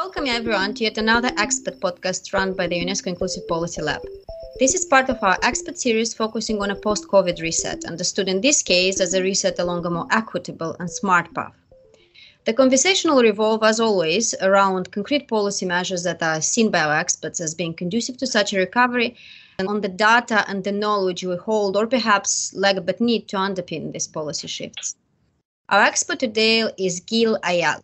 Welcome everyone to yet another Expert podcast run by the UNESCO Inclusive Policy Lab. This is part of our Expert series focusing on a post-COVID reset, understood in this case as a reset along a more equitable and smart path. The conversation will revolve, as always, around concrete policy measures that are seen by our experts as being conducive to such a recovery, and on the data and the knowledge we hold or perhaps lack but need to underpin these policy shifts. Our expert today is Gil Ayal.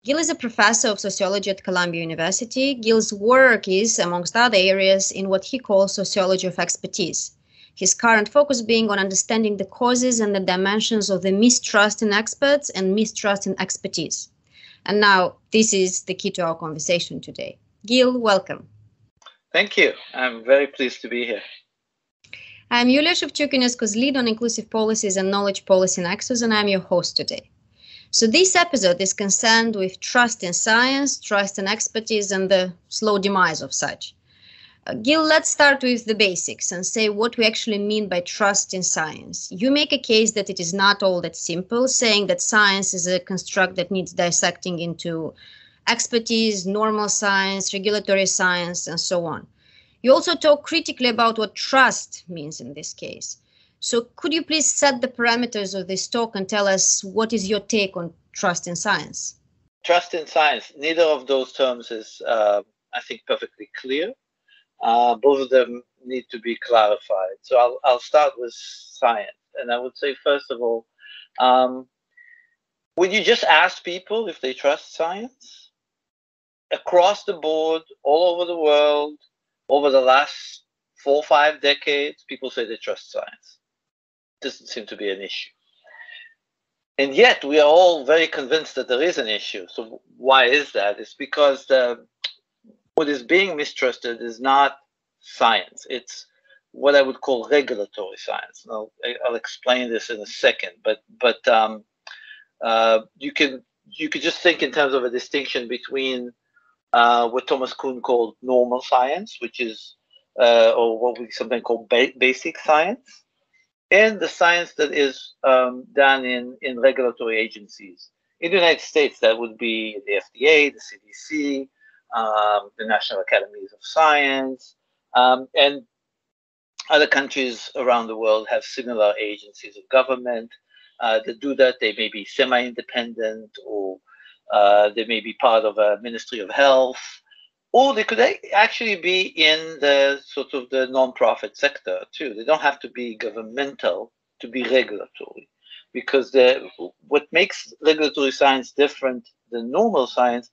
Gil is a professor of sociology at Columbia University. Gil's work is, amongst other areas, in what he calls sociology of expertise. His current focus being on understanding the causes and the dimensions of the mistrust in experts and mistrust in expertise. And now, this is the key to our conversation today. Gil, welcome. Thank you. I'm very pleased to be here. I'm Yulia Shevchuk, UNESCO's lead on inclusive policies and knowledge policy nexus, and I'm your host today. So this episode is concerned with trust in science, trust in expertise, and the slow demise of such. Gil, let's start with the basics and say what we actually mean by trust in science. You make a case that it is not all that simple, saying that science is a construct that needs dissecting into expertise, normal science, regulatory science, and so on. You also talk critically about what trust means in this case. So could you please set the parameters of this talk and tell us what is your take on trust in science? Trust in science, neither of those terms is, I think, perfectly clear. Both of them need to be clarified. So I'll start with science. And I would say, first of all, would you just ask people if they trust science? Across the board, all over the world, over the last 4 or 5 decades, people say they trust science. Doesn't seem to be an issue. And yet we are all very convinced that there is an issue. So why is that? It's because what is being mistrusted is not science. It's what I would call regulatory science. Now, I'll explain this in a second, but you could just think in terms of a distinction between what Thomas Kuhn called normal science, which is, or what we sometimes call basic science, and the science that is done in regulatory agencies. In the United States, that would be the FDA, the CDC, the National Academies of Science, and other countries around the world have similar agencies of government that do that. They may be semi-independent, or they may be part of a Ministry of Health, or they could actually be in the sort of the non-profit sector too. They don't have to be governmental to be regulatory, because what makes regulatory science different than normal science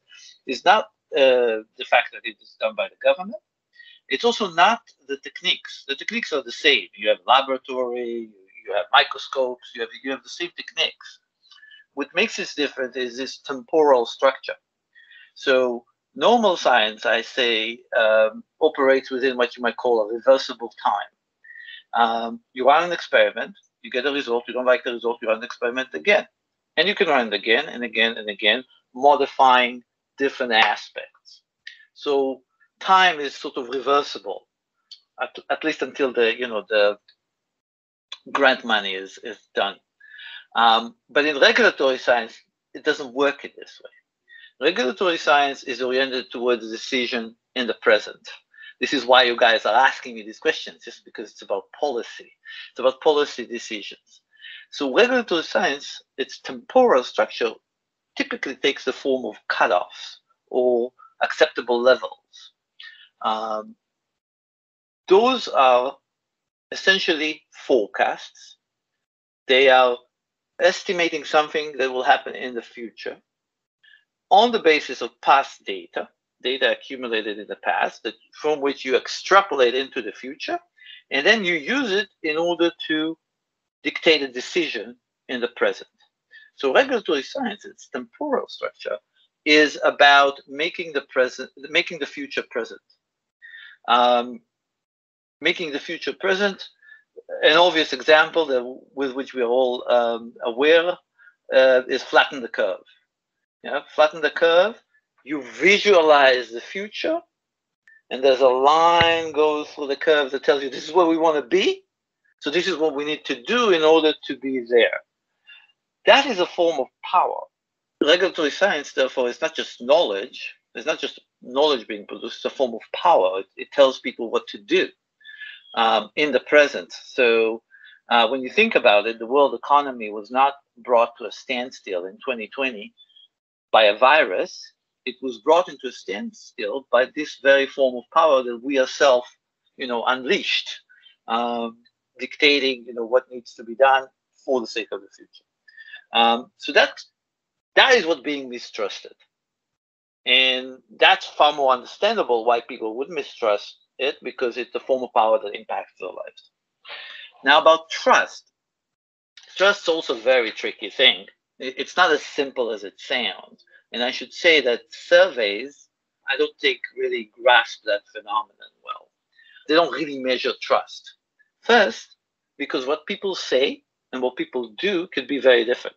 is not the fact that it is done by the government. It's also not the techniques. The techniques are the same. You have laboratory, you have microscopes, you have the same techniques. What makes this different is this temporal structure. So normal science, I say, operates within what you might call a reversible time. You run an experiment, you get a result, you don't like the result, you run the experiment again. And you can run it again and again and again, modifying different aspects. So time is sort of reversible, at least until the grant money is done. But in regulatory science, it doesn't work in this way. Regulatory science is oriented towards a decision in the present. This is why you guys are asking me these questions, just because it's about policy. It's about policy decisions. So regulatory science, its temporal structure typically takes the form of cutoffs or acceptable levels. Those are essentially forecasts. They are estimating something that will happen in the future on the basis of past data accumulated in the past, from which you extrapolate into the future, and then you use it in order to dictate a decision in the present. So regulatory science, its temporal structure, is about making the future present. Making the future present, an obvious example with which we are all aware is flatten the curve. Flatten the curve, you visualize the future, and there's a line goes through the curve that tells you this is where we want to be, so this is what we need to do in order to be there. That is a form of power. Regulatory science, therefore, is not just knowledge, It's not just knowledge being produced, it's a form of power. It tells people what to do in the present. So when you think about it, the world economy was not brought to a standstill in 2020 by a virus. It was brought into a standstill by this very form of power that we ourselves, unleashed, dictating, what needs to be done for the sake of the future. So that is what being mistrusted. And that's far more understandable why people would mistrust it, because it's a form of power that impacts their lives. Now, about trust. Trust is also a very tricky thing. It's not as simple as it sounds. And I should say that surveys, I don't think, really grasp that phenomenon well. They don't really measure trust. First, because what people say and what people do could be very different,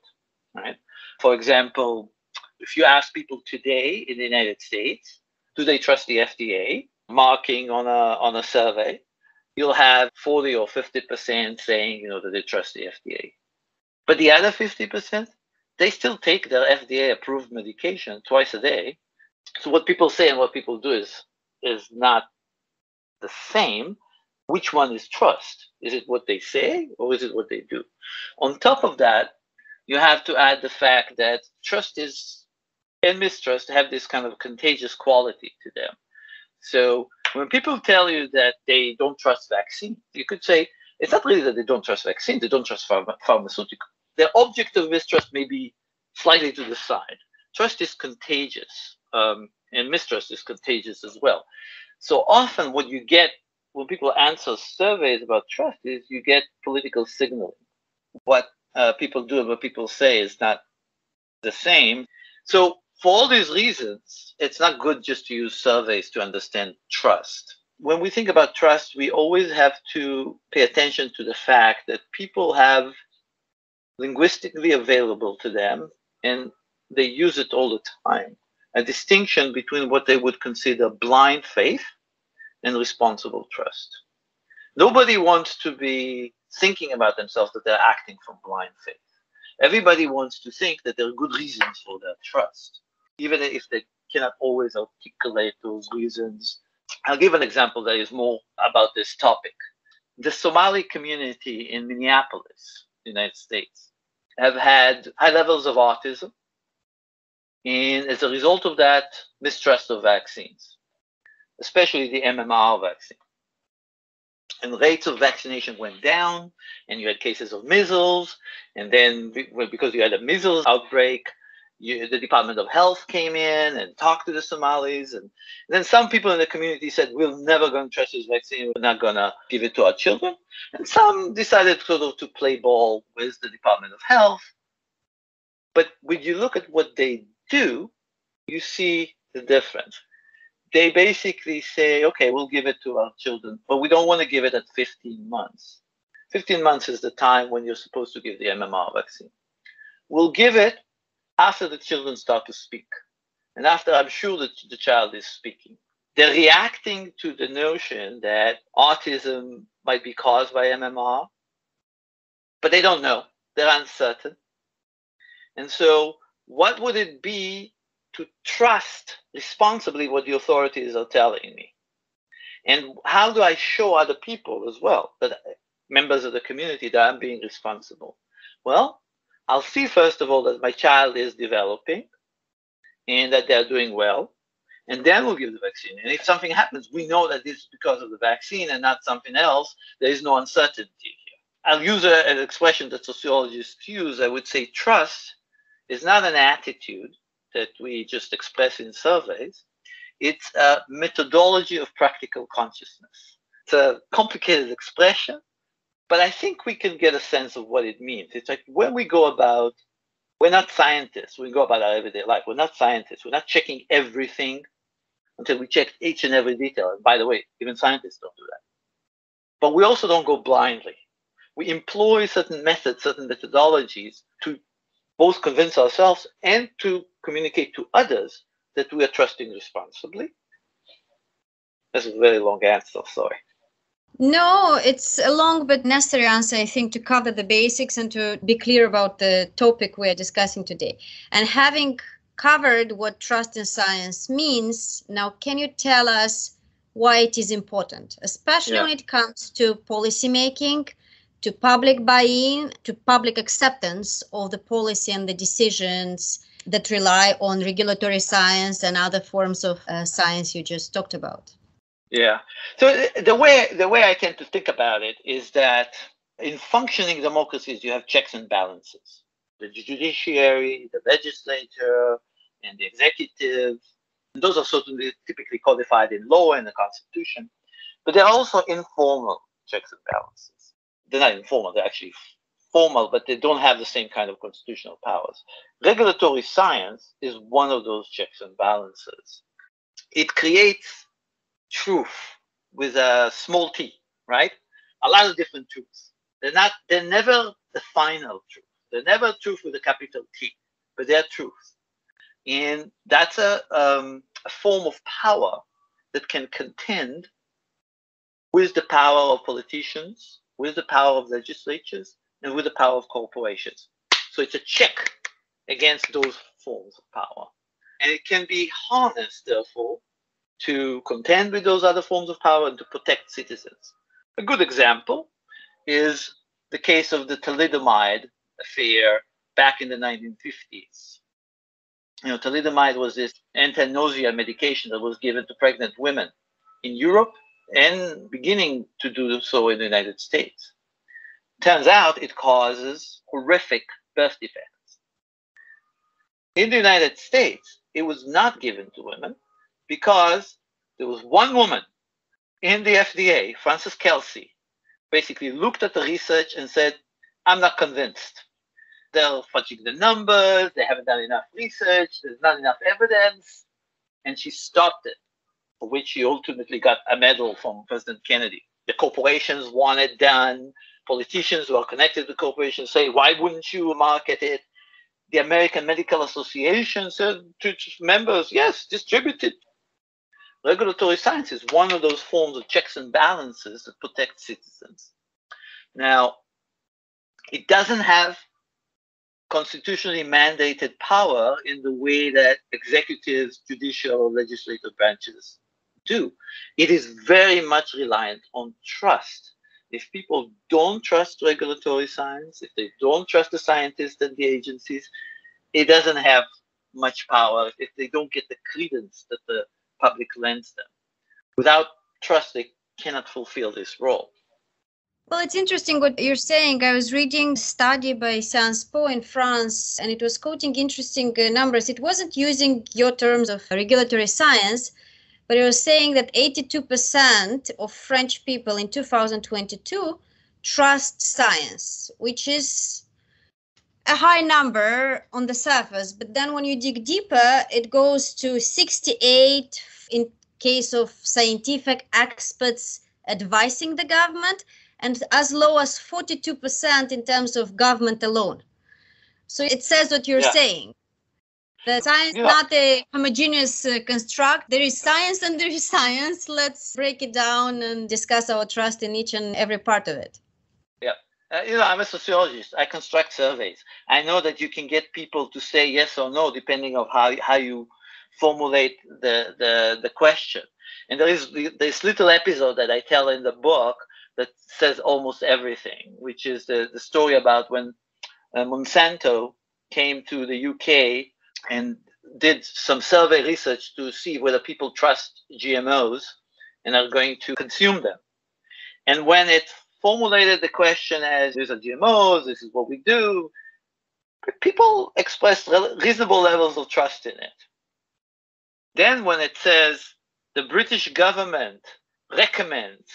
right? For example, if you ask people today in the United States, do they trust the FDA, marking on a survey, you'll have 40 or 50% saying, that they trust the FDA. But the other 50%, they still take their FDA-approved medication twice a day. So what people say and what people do is not the same. Which one is trust? Is it what they say or is it what they do? On top of that, you have to add the fact that trust and mistrust have this kind of contagious quality to them. So when people tell you that they don't trust vaccine, you could say it's not really that they don't trust vaccine, they don't trust pharmaceutical. Their object of mistrust may be slightly to the side. Trust is contagious, and mistrust is contagious as well. So often what you get when people answer surveys about trust is you get political signaling. What people do and what people say is not the same. So for all these reasons, it's not good just to use surveys to understand trust. When we think about trust, we always have to pay attention to the fact that people have linguistically available to them, and they use it all the time, a distinction between what they would consider blind faith and responsible trust. Nobody wants to be thinking about themselves that they're acting from blind faith. Everybody wants to think that there are good reasons for their trust, even if they cannot always articulate those reasons. I'll give an example that is more about this topic. The Somali community in Minneapolis, United States, have had high levels of autism, and as a result of that, mistrust of vaccines, especially the MMR vaccine. And rates of vaccination went down, and you had cases of measles, and then because you had a measles outbreak, the Department of Health came in and talked to the Somalis, and then some people in the community said, we're never going to trust this vaccine, we're not going to give it to our children. And some decided sort of to play ball with the Department of Health. But when you look at what they do, you see the difference. They basically say, okay, we'll give it to our children, but we don't want to give it at 15 months. 15 months is the time when you're supposed to give the MMR vaccine. We'll give it after the children start to speak, and after I'm sure that the child is speaking. They're reacting to the notion that autism might be caused by MMR, but they don't know. They're uncertain. And so what would it be to trust responsibly what the authorities are telling me? And how do I show other people as well, that members of the community, that I'm being responsible? Well, I'll see, first of all, that my child is developing and that they're doing well, and then we'll give the vaccine. And if something happens, we know that this is because of the vaccine and not something else. There is no uncertainty here. I'll use an expression that sociologists use. I would say trust is not an attitude that we just express in surveys. It's a methodology of practical consciousness. It's a complicated expression, but I think we can get a sense of what it means. It's like when we go about, we're not scientists, we go about our everyday life. We're not scientists. We're not checking everything until we check each and every detail. And by the way, even scientists don't do that. But we also don't go blindly. We employ certain methods, certain methodologies to both convince ourselves and to communicate to others that we are trusting responsibly. That's a very long answer, sorry. No, it's a long but necessary answer, I think, to cover the basics and to be clear about the topic we are discussing today. And having covered what trust in science means. Now, can you tell us why it is important, especially when it comes to policymaking, to public buy-in, to public acceptance of the policy and the decisions that rely on regulatory science and other forms of science you just talked about? Yeah. So the way I tend to think about it is that in functioning democracies, you have checks and balances. The judiciary, the legislature, and the executive. And those are certainly typically codified in law and the Constitution. But they're also informal checks and balances. They're not informal, they're actually formal, but they don't have the same kind of constitutional powers. Regulatory science is one of those checks and balances. It creates truth with a small t, right? A lot of different truths. They're never the final truth. They're never truth with a capital T, but they're truth. And that's a form of power that can contend with the power of politicians, with the power of legislatures, and with the power of corporations. So it's a check against those forms of power. And it can be harnessed, therefore, to contend with those other forms of power and to protect citizens. A good example is the case of the thalidomide affair back in the 1950s. Thalidomide was this anti-nausea medication that was given to pregnant women in Europe and beginning to do so in the United States. Turns out it causes horrific birth defects. In the United States, it was not given to women because there was one woman in the FDA, Frances Kelsey, basically looked at the research and said, I'm not convinced. They're fudging the numbers, they haven't done enough research, there's not enough evidence, and she stopped it, for which she ultimately got a medal from President Kennedy. The corporations want it done, politicians who are connected to corporations say, why wouldn't you market it? The American Medical Association said to members, yes, distribute it. Regulatory science is one of those forms of checks and balances that protect citizens. Now, it doesn't have constitutionally mandated power in the way that executives, judicial, or legislative branches do. It is very much reliant on trust. If people don't trust regulatory science, if they don't trust the scientists and the agencies, it doesn't have much power if they don't get the credence that the public lends them. Without trust, they cannot fulfill this role. Well, it's interesting what you're saying. I was reading a study by Sciences Po in France, and it was quoting interesting numbers. It wasn't using your terms of regulatory science, but it was saying that 82% of French people in 2022 trust science, which is a high number on the surface. But then when you dig deeper, it goes to 68 in case of scientific experts advising the government, and as low as 42% in terms of government alone. So it says what you're saying. The science is not a homogeneous construct. There is science and there is science. Let's break it down and discuss our trust in each and every part of it. Yeah. I'm a sociologist. I construct surveys. I know that you can get people to say yes or no depending on how you formulate the question. And there is this little episode that I tell in the book that says almost everything, which is the story about when Monsanto came to the UK and did some survey research to see whether people trust GMOs and are going to consume them. And when it formulated the question as, these are GMOs, this is what we do, people expressed reasonable levels of trust in it. Then when it says the British government recommends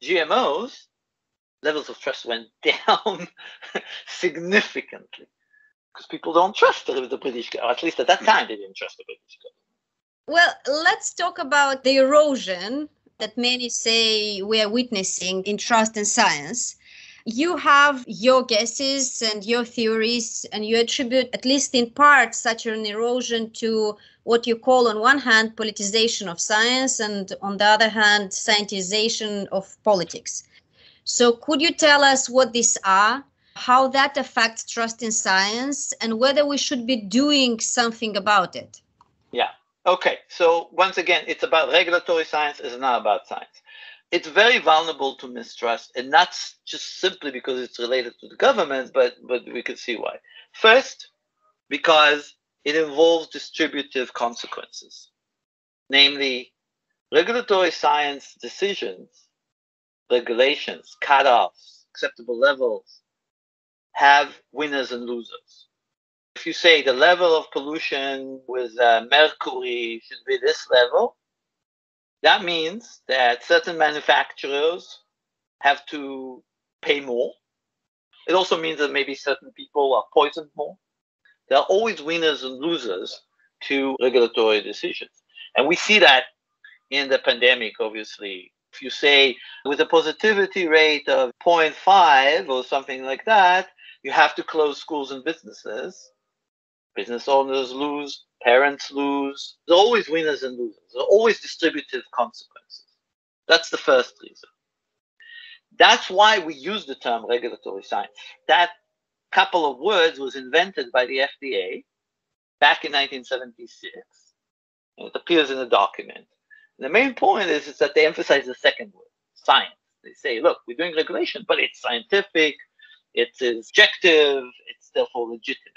GMOs, levels of trust went down significantly because people don't trust the British government. At least at that time, they didn't trust the British government. Well, let's talk about the erosion that many say we are witnessing in trust in science. You have your guesses and your theories, and you attribute, at least in part, such an erosion to what you call, on one hand, politicization of science, and on the other hand, scientization of politics. So could you tell us what these are? how that affects trust in science and whether we should be doing something about it. Yeah. Okay. So once again, it's about regulatory science. It's not about science. It's very vulnerable to mistrust, and not just simply because it's related to the government, but we can see why. First, because it involves distributive consequences, namely regulatory science decisions, regulations, cutoffs, acceptable levels have winners and losers. If you say the level of pollution with mercury should be this level, that means that certain manufacturers have to pay more. It also means that maybe certain people are poisoned more. There are always winners and losers to regulatory decisions. And we see that in the pandemic, obviously. If you say with a positivity rate of 0.5 or something like that, you have to close schools and businesses. Business owners lose, parents lose. There are always winners and losers. There are always distributive consequences. That's the first reason. That's why we use the term regulatory science. That couple of words was invented by the FDA back in 1976. And it appears in a document. And the main point is that they emphasize the second word, science. They say, look, we're doing regulation, but it's scientific, it is objective, it's therefore legitimate.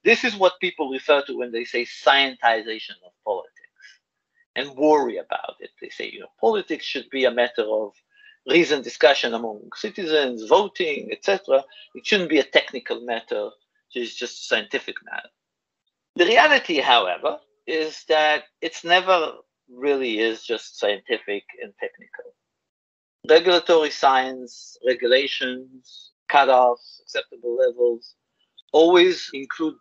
This is what people refer to when they say scientization of politics and worry about it. They say, politics should be a matter of reasoned discussion among citizens, voting, etc. It shouldn't be a technical matter, it's just a scientific matter. The reality, however, is that it's never really is just scientific and technical. Regulatory science, regulations, cutoffs, acceptable levels, always include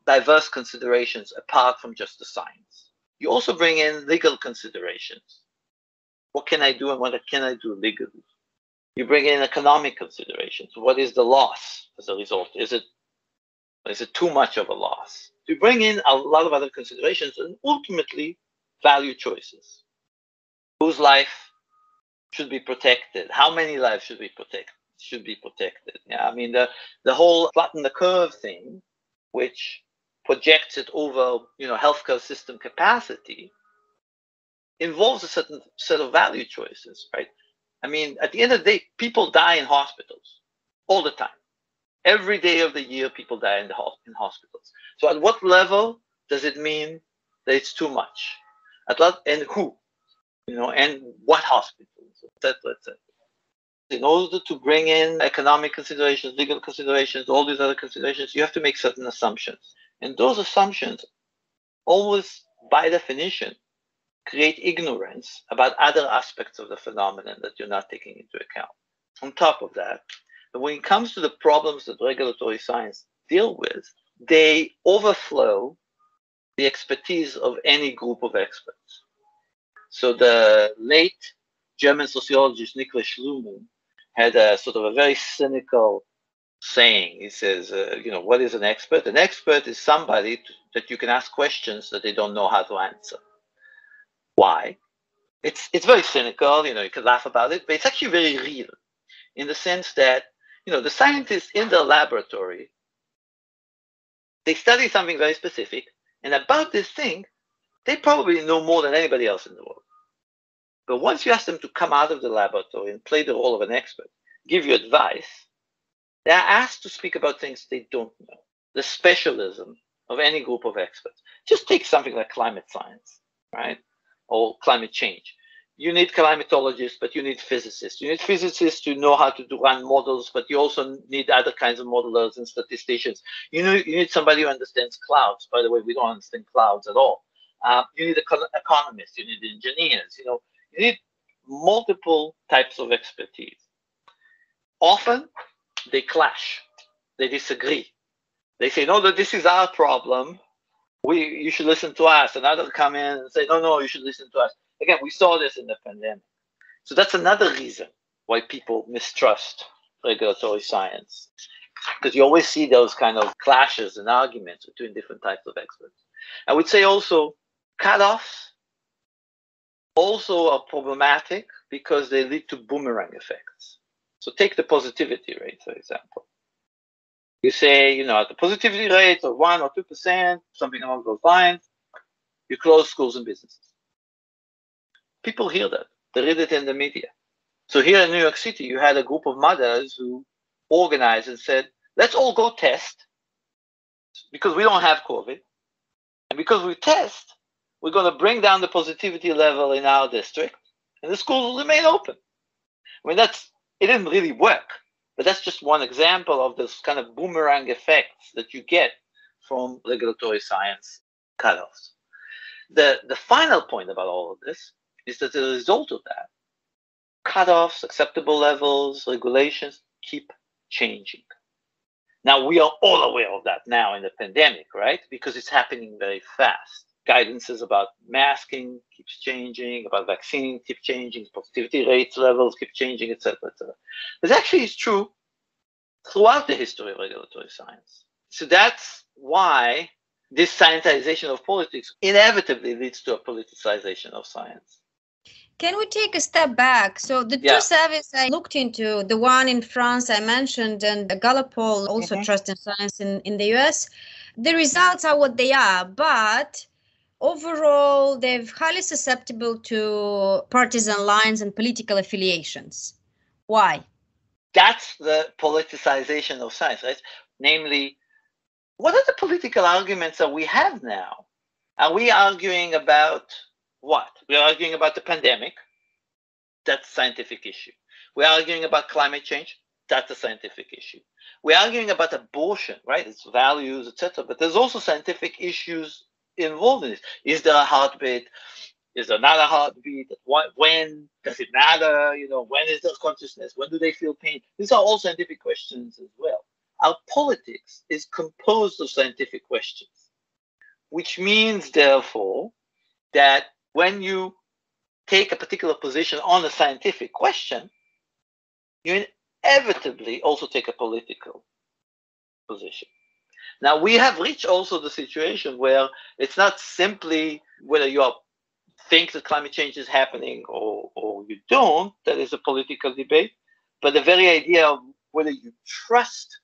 diverse considerations apart from just the science. You also bring in legal considerations. What can I do and what can I do legally? You bring in economic considerations. What is the loss as a result? Is it too much of a loss? You bring in a lot of other considerations and ultimately value choices. Whose life should be protected? How many lives should be protected? Yeah, I mean the whole flatten the curve thing, which projects it over healthcare system capacity, involves a certain set of value choices, right? I mean, at the end of the day, people die in hospitals all the time. Every day of the year, people die in hospitals. So at what level does it mean that it's too much? And who? And what hospitals, etc., etc. In order to bring in economic considerations, legal considerations, all these other considerations, you have to make certain assumptions. And those assumptions always, by definition, create ignorance about other aspects of the phenomenon that you're not taking into account. On top of that, when it comes to the problems that regulatory science deal with, they overflow the expertise of any group of experts. So the late German sociologist Niklas Luhmann had a sort of a very cynical saying. He says, what is an expert? An expert is somebody that you can ask questions that they don't know how to answer. Why? It's very cynical, you can laugh about it, but it's actually very real in the sense that, the scientists in the laboratory, they study something very specific, and about this thing, they probably know more than anybody else in the world. But once you ask them to come out of the laboratory and play the role of an expert, give you advice, they're asked to speak about things they don't know. The specialism of any group of experts. Just take something like climate science, right? Or climate change. You need climatologists, but you need physicists. You need physicists to know how to run models, but you also need other kinds of modelers and statisticians. You need somebody who understands clouds. By the way, we don't understand clouds at all. You need economists. You need engineers. You need multiple types of expertise. Often, they clash. They disagree. They say, no, this is our problem. You should listen to us. And others come in and say, no, you should listen to us. Again, we saw this in the pandemic. So that's another reason why people mistrust regulatory science, because you always see those kind of clashes and arguments between different types of experts. I would say also cutoffs also are problematic because they lead to boomerang effects. So take the positivity rate, for example. You say, at the positivity rate of 1 or 2%, something along those lines, you close schools and businesses. People hear that. They read it in the media. So here in New York City, you had a group of mothers who organized and said, let's all go test because we don't have COVID. And because we test, we're going to bring down the positivity level in our district and the schools will remain open. I mean, it didn't really work, but that's just one example of this kind of boomerang effects that you get from regulatory science cutoffs. The final point about all of this is that as a result of that, cutoffs, acceptable levels, regulations keep changing. Now, we are all aware of that now in the pandemic, right? Because it's happening very fast. Guidances about masking keeps changing, about vaccine keep changing, positivity rates levels keep changing, etc., etc. This actually is true throughout the history of regulatory science. So that's why this scientization of politics inevitably leads to a politicization of science. Can we take a step back? So the two surveys I looked into, the one in France I mentioned, and the Gallup poll, also Trust in Science in the US, the results are what they are, but overall, they're highly susceptible to partisan lines and political affiliations. Why? That's the politicization of science, right? Namely, what are the political arguments that we have now? Are we arguing about what? We're arguing about the pandemic. That's a scientific issue. We're arguing about climate change. That's a scientific issue. We're arguing about abortion, right? Its values, etc. But there's also scientific issues involved in this. Is there a heartbeat? Is there not a heartbeat? When does it matter? When is there consciousness? When do they feel pain? These are all scientific questions as well. Our politics is composed of scientific questions, which means, therefore, that when you take a particular position on a scientific question, you inevitably also take a political position. Now, we have reached also the situation where it's not simply whether you think that climate change is happening or you don't, that is a political debate, but the very idea of whether you trust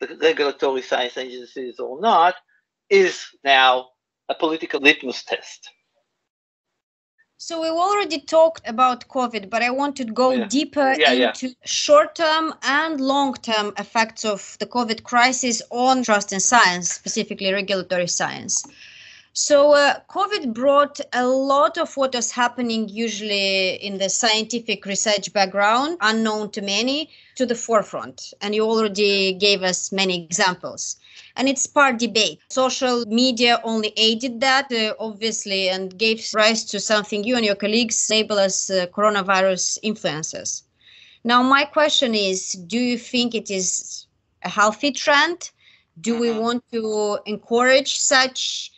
the regulatory science agencies or not is now a political litmus test. So we already talked about COVID, but I want to go deeper into short-term and long-term effects of the COVID crisis on trust in science, specifically regulatory science. So COVID brought a lot of what is happening usually in the scientific research background, unknown to many, to the forefront. And you already gave us many examples. And it sparked debate. Social media only aided that, obviously, and gave rise to something you and your colleagues label as coronavirus influencers. Now, my question is, do you think it is a healthy trend? Do we want to encourage such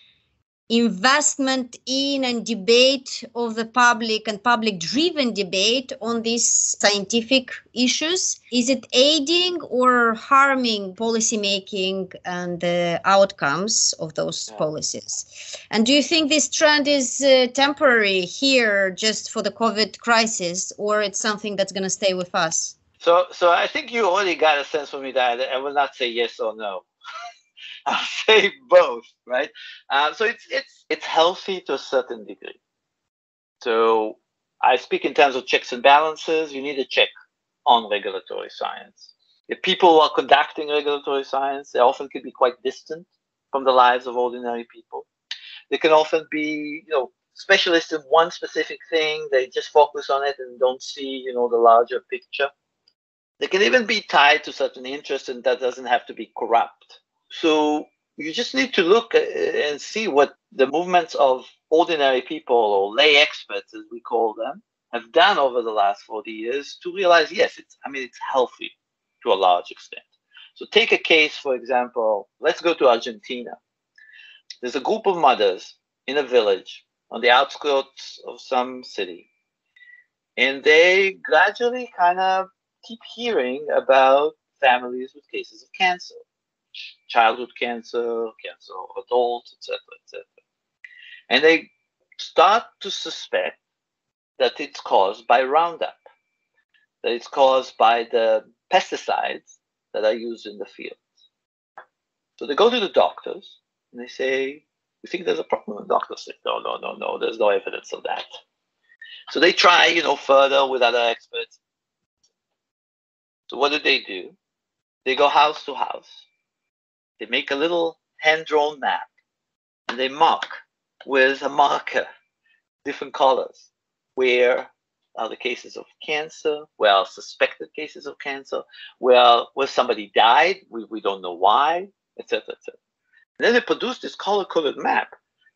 investment in and debate of the public and public-driven debate on these scientific issues? Is it aiding or harming policymaking and the outcomes of those policies? And do you think this trend is temporary here just for the COVID crisis, or it's something that's going to stay with us? So I think you already got a sense from me that I will not say yes or no. I'll say both, right? So it's healthy to a certain degree. So I speak in terms of checks and balances. You need a check on regulatory science. If people are conducting regulatory science, they often can be quite distant from the lives of ordinary people. They can often be, specialists in one specific thing. They just focus on it and don't see, the larger picture. They can even be tied to certain interests, and that doesn't have to be corrupt. So you just need to look and see what the movements of ordinary people, or lay experts, as we call them, have done over the last 40 years to realize, yes, it's healthy to a large extent. So take a case, for example, let's go to Argentina. There's a group of mothers in a village on the outskirts of some city, and they gradually kind of keep hearing about families with cases of cancer. Childhood cancer, cancer of adults, etc., etc. And they start to suspect that it's caused by Roundup, that it's caused by the pesticides that are used in the fields. So they go to the doctors and they say, "You think there's a problem?" The doctor says, "No, no, no, no. There's no evidence of that." So they try, further with other experts. So what do? They go house to house. They make a little hand-drawn map and they mark with a marker different colors where are the cases of cancer, where are suspected cases of cancer, where somebody died, we don't know why, etc., etc. And then they produce this color-coded map.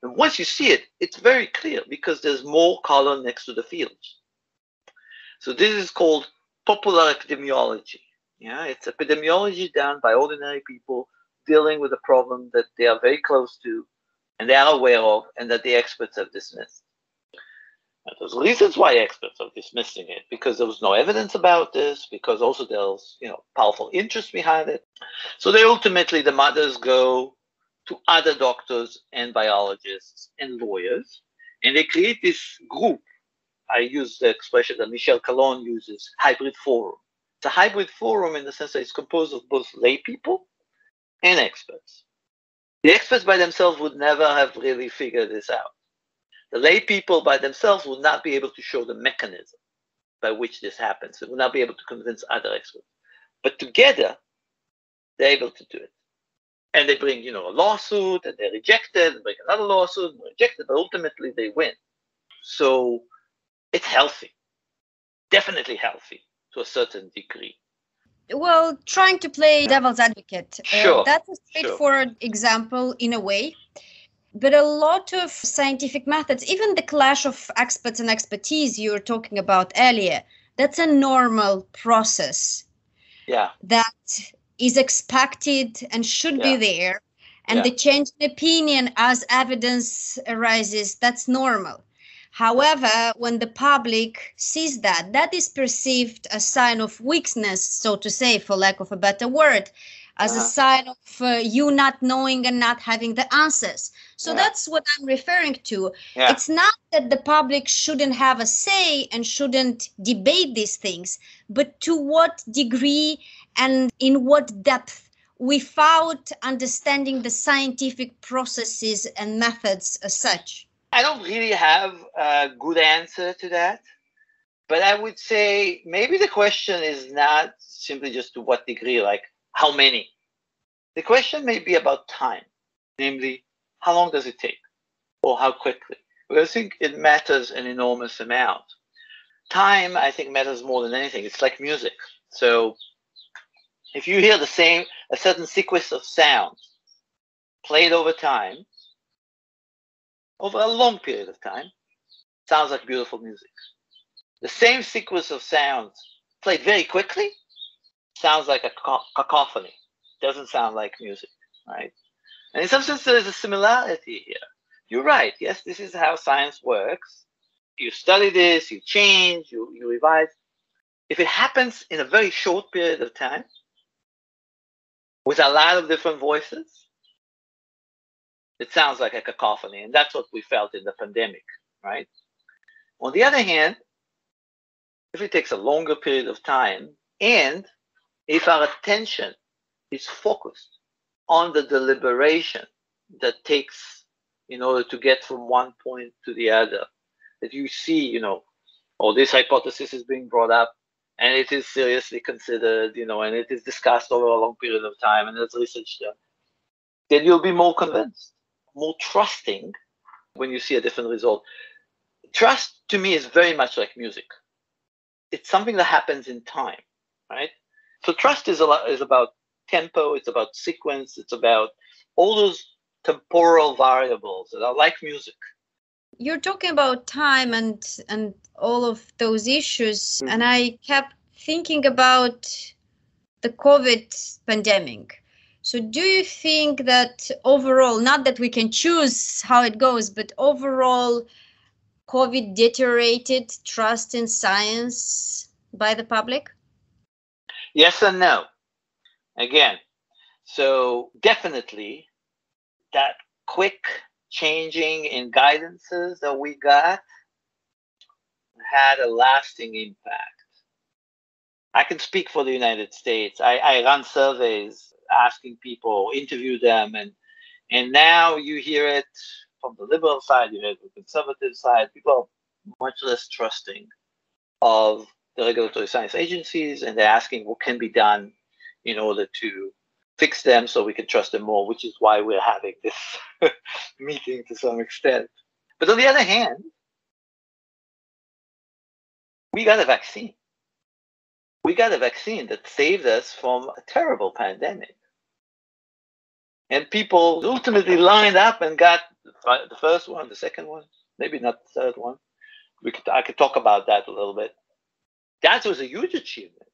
And once you see it, it's very clear because there's more color next to the fields. So this is called popular epidemiology. Yeah, it's epidemiology done by ordinary people dealing with a problem that they are very close to and they are aware of and that the experts have dismissed. And there's reasons why experts are dismissing it, because there was no evidence about this, because also there's powerful interest behind it. So they ultimately, the mothers go to other doctors and biologists and lawyers, and they create this group. I use the expression that Michel Calon uses, hybrid forum. It's a hybrid forum in the sense that it's composed of both lay people and experts. The experts by themselves would never have really figured this out. The lay people by themselves would not be able to show the mechanism by which this happens. They would not be able to convince other experts. But together, they're able to do it. And they bring, a lawsuit, and they're rejected, and bring another lawsuit, and rejected, but ultimately they win. So it's healthy, definitely healthy to a certain degree. Well, trying to play devil's advocate, Sure. That's a straightforward example in a way. But a lot of scientific methods, even the clash of experts and expertise you were talking about earlier, that's a normal process. Yeah. That is expected and should be there. And the change in opinion as evidence arises, that's normal. However, when the public sees that is perceived as a sign of weakness, so to say, for lack of a better word, as a sign of you not knowing and not having the answers. So that's what I'm referring to. Yeah. It's not that the public shouldn't have a say and shouldn't debate these things, but to what degree and in what depth without understanding the scientific processes and methods as such. I don't really have a good answer to that, but I would say maybe the question is not simply just to what degree, like how many. The question may be about time, namely, how long does it take or how quickly? Because I think it matters an enormous amount. Time, I think, matters more than anything. It's like music. So if you hear a certain sequence of sounds played over time, over a long period of time, sounds like beautiful music. The same sequence of sounds played very quickly sounds like a cacophony. Doesn't sound like music, right? And in some sense, there is a similarity here. You're right. Yes, this is how science works. You study this, you change, you revise. If it happens in a very short period of time, with a lot of different voices, it sounds like a cacophony. And that's what we felt in the pandemic, right? On the other hand, if it takes a longer period of time, and if our attention is focused on the deliberation that takes in order to get from one point to the other, that you see, this hypothesis is being brought up and it is seriously considered, and it is discussed over a long period of time and there's research done, then you'll be more convinced, more trusting when you see a different result. Trust to me is very much like music. It's something that happens in time, right? So trust is about tempo, it's about sequence, it's about all those temporal variables that are like music. You're talking about time and all of those issues, and I kept thinking about the COVID pandemic. So do you think that overall, not that we can choose how it goes, but overall, COVID deteriorated trust in science by the public? Yes and no. Again, so definitely that quick changing in guidances that we got had a lasting impact. I can speak for the United States. I run surveys asking people, interview them, and now you hear it from the liberal side, you hear it from the conservative side. People are much less trusting of the regulatory science agencies, and they're asking what can be done in order to fix them so we can trust them more, which is why we're having this meeting to some extent. But on the other hand, we got a vaccine. We got a vaccine that saved us from a terrible pandemic. And people ultimately lined up and got the first one, the second one, maybe not the third one. I could talk about that a little bit. That was a huge achievement.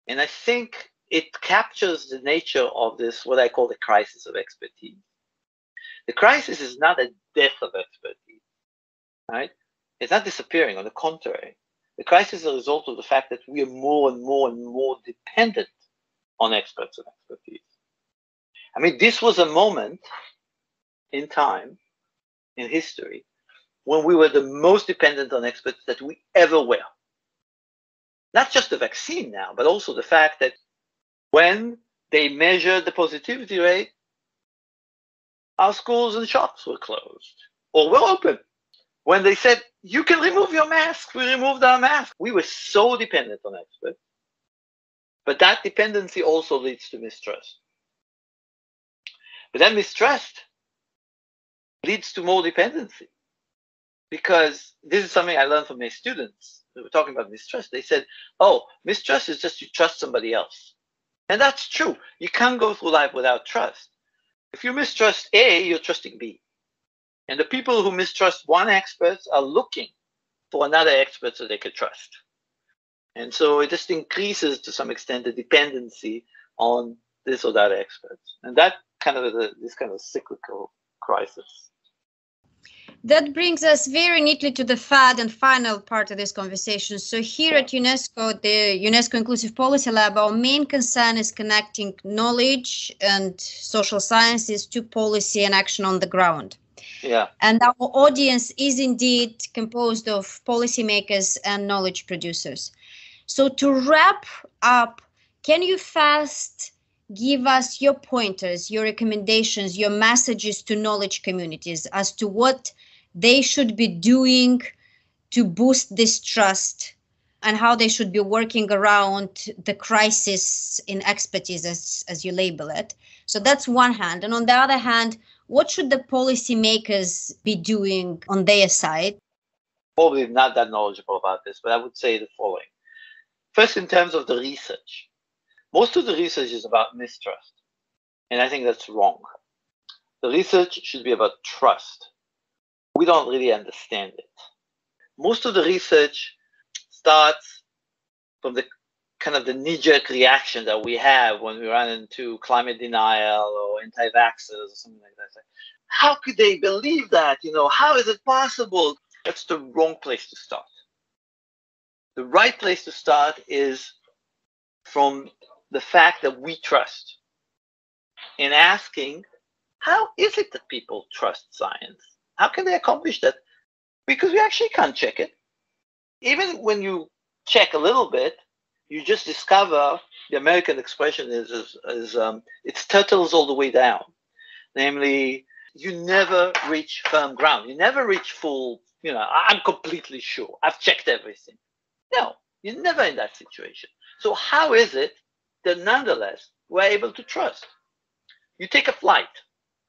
And I think it captures the nature of this, what I call the crisis of expertise. The crisis is not a death of expertise, right? It's not disappearing. On the contrary, the crisis is a result of the fact that we are more and more and more dependent on experts and expertise. I mean, this was a moment in time, in history, when we were the most dependent on experts that we ever were. Not just the vaccine now, but also the fact that when they measured the positivity rate, our schools and shops were closed or were open. When they said, you can remove your mask, we removed our mask. We were so dependent on experts. But that dependency also leads to mistrust. But that mistrust leads to more dependency. Because this is something I learned from my students. We were talking about mistrust. They said, oh, mistrust is just you trust somebody else. And that's true. You can't go through life without trust. If you mistrust A, you're trusting B. And the people who mistrust one expert are looking for another expert so they could trust. And so it just increases to some extent the dependency on this or that expert. And that kind of is this kind of cyclical crisis. That brings us very neatly to the third and final part of this conversation. So here at UNESCO, the UNESCO Inclusive Policy Lab, our main concern is connecting knowledge and social sciences to policy and action on the ground. Yeah. And our audience is indeed composed of policymakers and knowledge producers. So to wrap up, can you first give us your pointers, your recommendations, your messages to knowledge communities as to what they should be doing to boost this trust and how they should be working around the crisis in expertise, as you label it. So that's one hand. And on the other hand, what should the policymakers be doing on their side? Probably not that knowledgeable about this, but I would say the following. First, in terms of the research, most of the research is about mistrust. And I think that's wrong. The research should be about trust. We don't really understand it. Most of the research starts from the kind of the knee-jerk reaction that we have when we run into climate denial or anti-vaxxers or something like that. How could they believe that? How is it possible? That's the wrong place to start. The right place to start is from the fact that we trust in asking, how is it that people trust science? How can they accomplish that? Because we actually can't check it. Even when you check a little bit, you just discover the American expression is it's turtles all the way down. Namely, you never reach firm ground. You never reach full, I'm completely sure. I've checked everything. No, you're never in that situation. So how is it that nonetheless we're able to trust? You take a flight,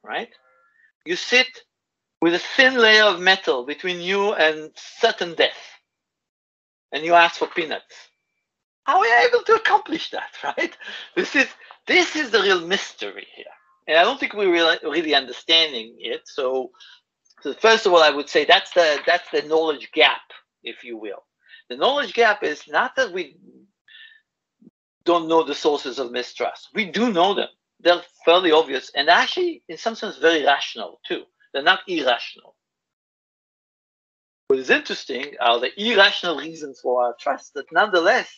right? You sit with a thin layer of metal between you and certain death, and you ask for peanuts. How are you able to accomplish that, right? This is the real mystery here. And I don't think we're really understanding it. So first of all, I would say that's the knowledge gap, if you will. The knowledge gap is not that we don't know the sources of mistrust. We do know them. They're fairly obvious and actually, in some sense, very rational too. They're not irrational. What is interesting are the irrational reasons for our trust that nonetheless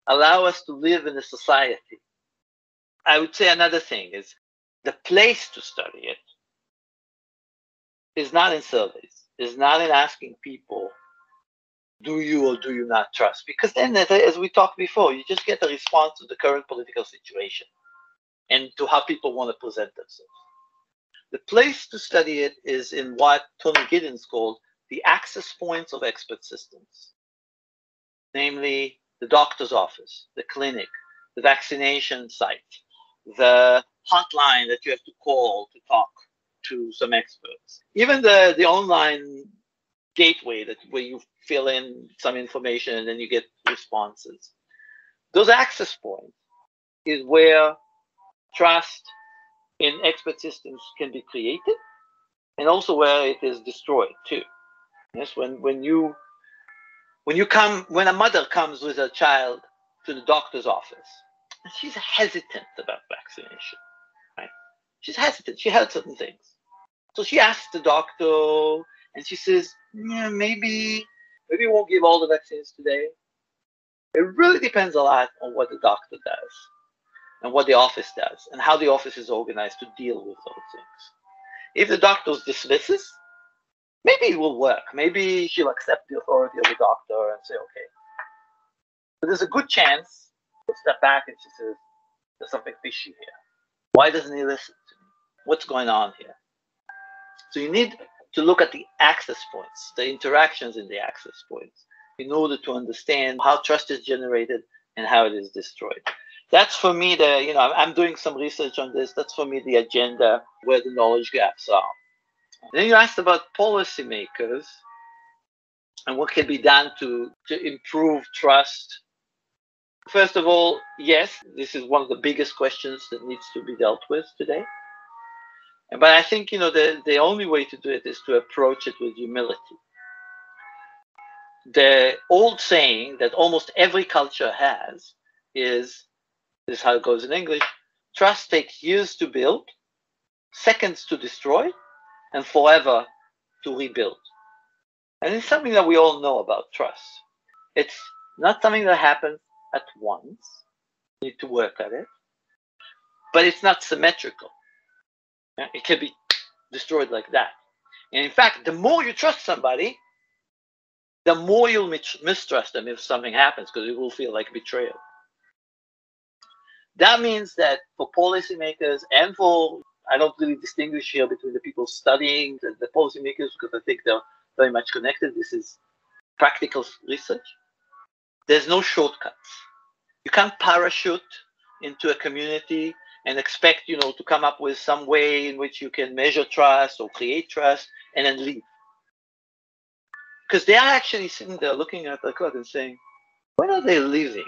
allow us to live in a society. I would say another thing is the place to study it is not in surveys, is not in asking people, do you or do you not trust? Because then, as we talked before, you just get a response to the current political situation. and to how people want to present themselves. The place to study it is in what Tony Giddens called the access points of expert systems, namely the doctor's office, the clinic, the vaccination site, the hotline that you have to call to talk to some experts, even the online gateway where you fill in some information and then you get responses. Those access points is where trust in expert systems can be created, and also where it is destroyed too. Yes, when a mother comes with a child to the doctor's office, and she's hesitant about vaccination, right? She's hesitant. She heard certain things, so she asks the doctor, and she says, "Yeah, maybe we won't give all the vaccines today." It really depends a lot on what the doctor does, and what the office does, and how the office is organized to deal with those things. If the doctor dismisses, maybe it will work. Maybe she'll accept the authority of the doctor and say, okay. But there's a good chance she'll step back and she says, there's something fishy here. Why doesn't he listen to me? What's going on here? So you need to look at the access points, the interactions in the access points, in order to understand how trust is generated and how it is destroyed. That's for me I'm doing some research on this. That's for me the agenda where the knowledge gaps are. And then you asked about policymakers and what can be done to improve trust. First of all, yes, this is one of the biggest questions that needs to be dealt with today. But I think the only way to do it is to approach it with humility. The old saying that almost every culture has is, this is how it goes in English: trust takes years to build, seconds to destroy, and forever to rebuild. And it's something that we all know about trust. It's not something that happens at once. You need to work at it. But it's not symmetrical. It can be destroyed like that. And in fact, the more you trust somebody, the more you'll mistrust them if something happens, because it will feel like betrayal. That means that for policymakers and for, I don't really distinguish here between the people studying the policymakers, because I think they're very much connected. This is practical research. There's no shortcuts. You can't parachute into a community and expect, to come up with some way in which you can measure trust or create trust and then leave. Because they are actually sitting there looking at the clock and saying, when are they leaving?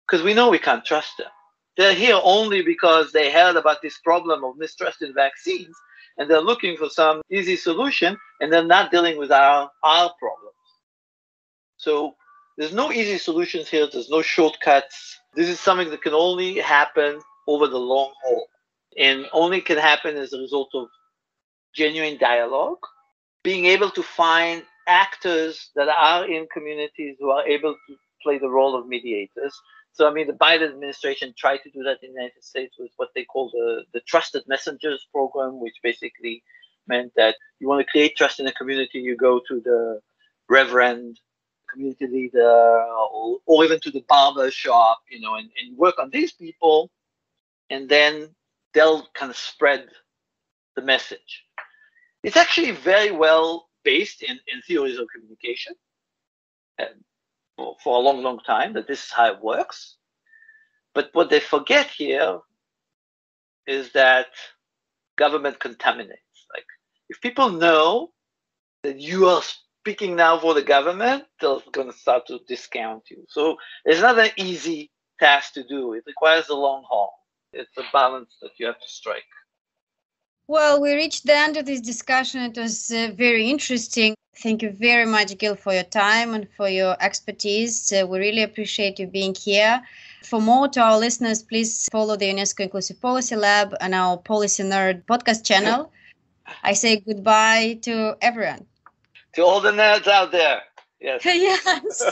Because we know we can't trust them. They're here only because they heard about this problem of mistrust in vaccines, and they're looking for some easy solution, and they're not dealing with our problems. So there's no easy solutions here. There's no shortcuts. This is something that can only happen over the long haul, and only can happen as a result of genuine dialogue, being able to find actors that are in communities who are able to play the role of mediators. So, the Biden administration tried to do that in the United States with what they call the Trusted Messengers program, which basically meant that you want to create trust in a community, you go to the reverend, community leader, or even to the barber shop, and work on these people, and then they'll kind of spread the message. It's actually very well based in theories of communication. And for a long, long time, that this is how it works. But what they forget here is that government contaminates. Like, if people know that you are speaking now for the government, they're going to start to discount you. So it's not an easy task to do. It requires a long haul. It's a balance that you have to strike. Well, we reached the end of this discussion. It was very interesting. Thank you very much, Gil, for your time and for your expertise. We really appreciate you being here. For more to our listeners, please follow the UNESCO Inclusive Policy Lab and our Policy Nerd podcast channel. I say goodbye to everyone. To all the nerds out there. Yes. Yes.